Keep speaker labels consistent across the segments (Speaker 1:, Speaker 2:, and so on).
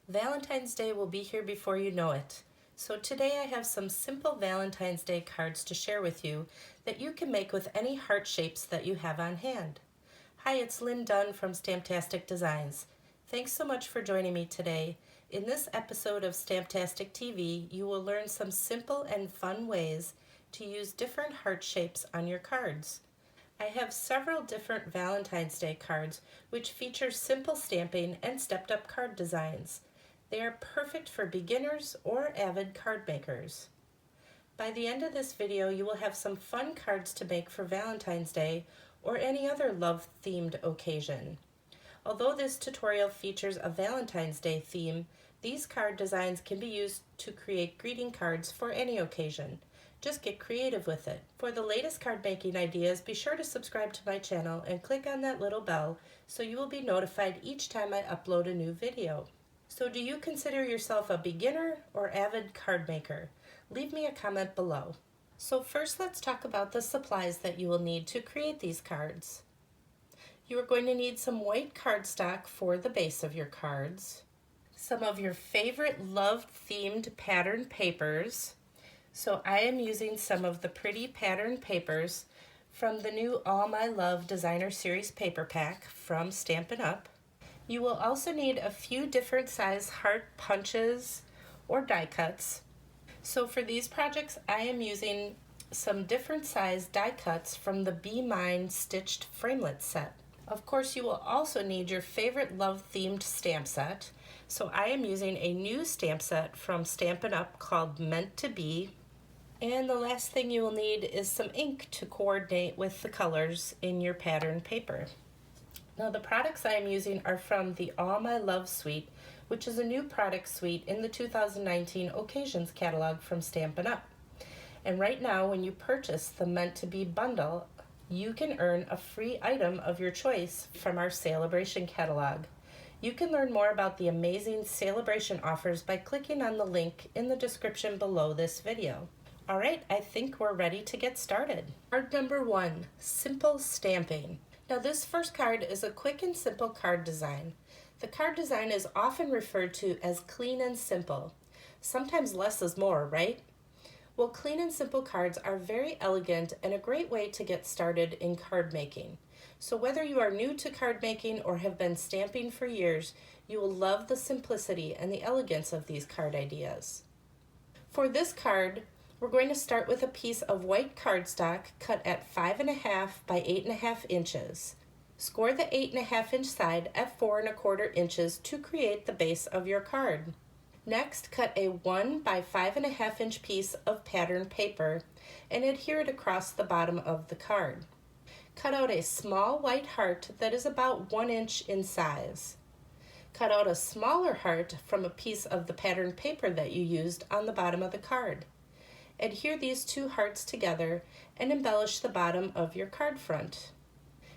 Speaker 1: Valentine's Day will be here before you know it. So today I have some simple Valentine's Day cards to share with you that you can make with any heart shapes that you have on hand. Hi, it's Lynn Dunn from Stamptastic Designs. Thanks so much for joining me today. In this episode of Stamptastic TV, you will learn some simple and fun ways to use different heart shapes on your cards. I have several different Valentine's Day cards which feature simple stamping and stepped up card designs. They are perfect for beginners or avid card makers. By the end of this video, you will have some fun cards to make for Valentine's Day or any other love-themed occasion. Although this tutorial features a Valentine's Day theme, these card designs can be used to create greeting cards for any occasion. Just get creative with it. For the latest card making ideas, be sure to subscribe to my channel and click on that little bell so you will be notified each time I upload a new video. So do you consider yourself a beginner or avid card maker? Leave me a comment below. So first let's talk about the supplies that you will need to create these cards. You are going to need some white cardstock for the base of your cards, some of your favorite love-themed pattern papers. So I am using some of the pretty pattern papers from the new All My Love Designer Series paper pack from Stampin' Up. You will also need a few different size heart punches or die cuts. So for these projects, I am using some different size die cuts from the Be Mine Stitched Framelit set. Of course, you will also need your favorite love-themed stamp set. So I am using a new stamp set from Stampin' Up called Meant to Be. And the last thing you will need is some ink to coordinate with the colors in your pattern paper. Now the products I am using are from the All My Love suite, which is a new product suite in the 2019 Occasions catalog from Stampin' Up. And right now, when you purchase the Meant to Be bundle, you can earn a free item of your choice from our Celebration catalog. You can learn more about the amazing Celebration offers by clicking on the link in the description below this video. All right, I think we're ready to get started. Card number 1, Simple Stamping. Now this first card is a quick and simple card design. The card design is often referred to as clean and simple. Sometimes less is more, right? Well, clean and simple cards are very elegant and a great way to get started in card making. So whether you are new to card making or have been stamping for years, you will love the simplicity and the elegance of these card ideas. For this card, we're going to start with a piece of white cardstock cut at 5.5 by 8.5 inches. Score the 8.5 inch side at 4.25 inches to create the base of your card. Next, cut a 1 by 5.5 inch piece of pattern paper and adhere it across the bottom of the card. Cut out a small white heart that is about 1 inch in size. Cut out a smaller heart from a piece of the pattern paper that you used on the bottom of the card. Adhere these two hearts together and embellish the bottom of your card front.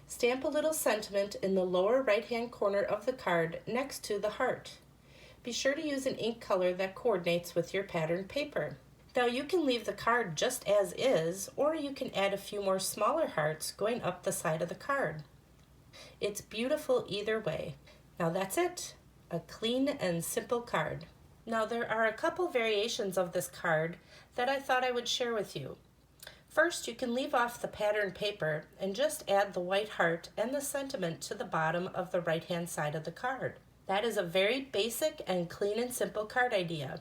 Speaker 1: Stamp a little sentiment in the lower right-hand corner of the card next to the heart. Be sure to use an ink color that coordinates with your pattern paper. Now you can leave the card just as is, or you can add a few more smaller hearts going up the side of the card. It's beautiful either way. Now that's it, a clean and simple card. Now there are a couple variations of this card that I thought I would share with you. First, you can leave off the pattern paper and just add the white heart and the sentiment to the bottom of the right-hand side of the card. That is a very basic and clean and simple card idea.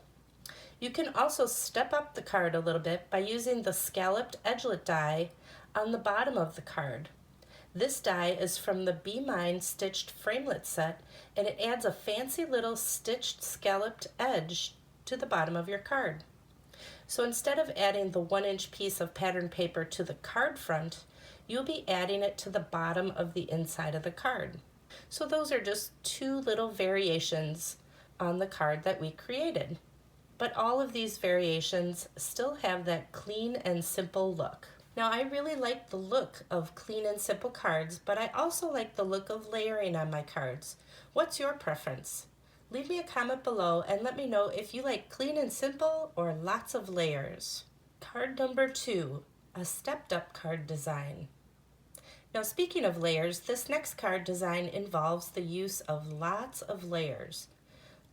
Speaker 1: You can also step up the card a little bit by using the scalloped edgelet die on the bottom of the card. This die is from the Be Mine Stitched Framelit set, and it adds a fancy little stitched scalloped edge to the bottom of your card. So instead of adding the 1 inch piece of pattern paper to the card front, you'll be adding it to the bottom of the inside of the card. So those are just two little variations on the card that we created. But all of these variations still have that clean and simple look. Now I really like the look of clean and simple cards, but I also like the look of layering on my cards. What's your preference? Leave me a comment below and let me know if you like clean and simple or lots of layers. Card number 2, a stepped up card design. Now speaking of layers, this next card design involves the use of lots of layers.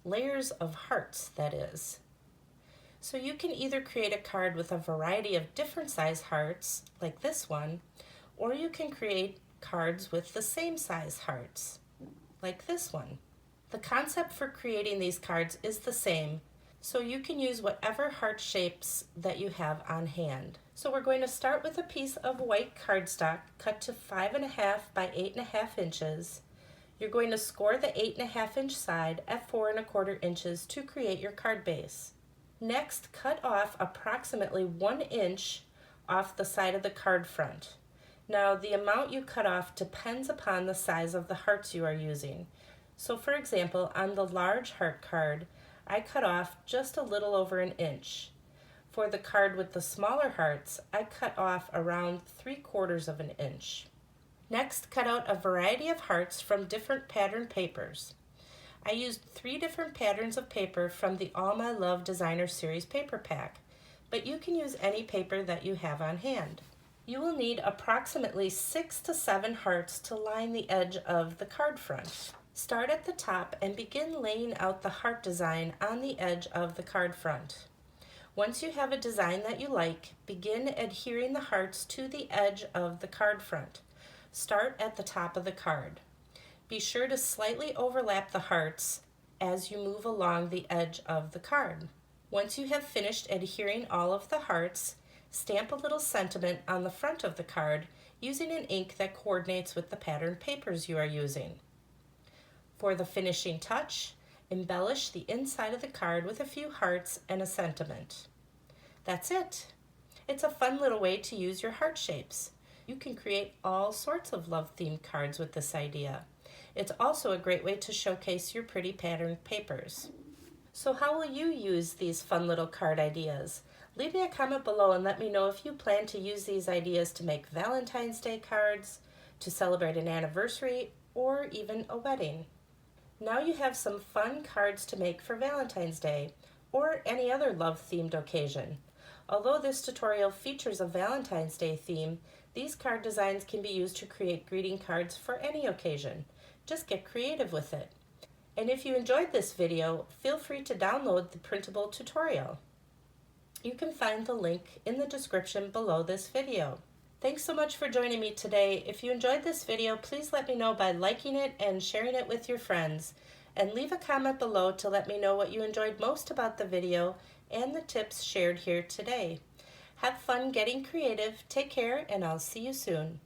Speaker 1: layers of hearts, that is. So you can either create a card with a variety of different size hearts, like this one, or you can create cards with the same size hearts, like this one. The concept for creating these cards is the same, so you can use whatever heart shapes that you have on hand. So we're going to start with a piece of white cardstock cut to 5.5 by 8.5 inches. You're going to score the 8.5 inch side at 4.25 inches to create your card base. Next, cut off approximately 1 inch off the side of the card front. Now, the amount you cut off depends upon the size of the hearts you are using. So for example, on the large heart card, I cut off just a little over 1 inch. For the card with the smaller hearts, I cut off around 3/4 inch. Next, cut out a variety of hearts from different pattern papers. I used 3 different patterns of paper from the All My Love Designer Series paper pack, but you can use any paper that you have on hand. You will need approximately 6 to 7 hearts to line the edge of the card front. Start at the top and begin laying out the heart design on the edge of the card front. Once you have a design that you like, begin adhering the hearts to the edge of the card front. Start at the top of the card. Be sure to slightly overlap the hearts as you move along the edge of the card. Once you have finished adhering all of the hearts, stamp a little sentiment on the front of the card using an ink that coordinates with the pattern papers you are using. For the finishing touch, embellish the inside of the card with a few hearts and a sentiment. That's it. It's a fun little way to use your heart shapes. You can create all sorts of love-themed cards with this idea. It's also a great way to showcase your pretty pattern papers. So how will you use these fun little card ideas? Leave me a comment below and let me know if you plan to use these ideas to make Valentine's Day cards, to celebrate an anniversary, or even a wedding. Now you have some fun cards to make for Valentine's Day or any other love-themed occasion. Although this tutorial features a Valentine's Day theme, these card designs can be used to create greeting cards for any occasion. Just get creative with it. And if you enjoyed this video, feel free to download the printable tutorial. You can find the link in the description below this video. Thanks so much for joining me today. If you enjoyed this video, please let me know by liking it and sharing it with your friends. And leave a comment below to let me know what you enjoyed most about the video and the tips shared here today. Have fun getting creative. Take care, and I'll see you soon.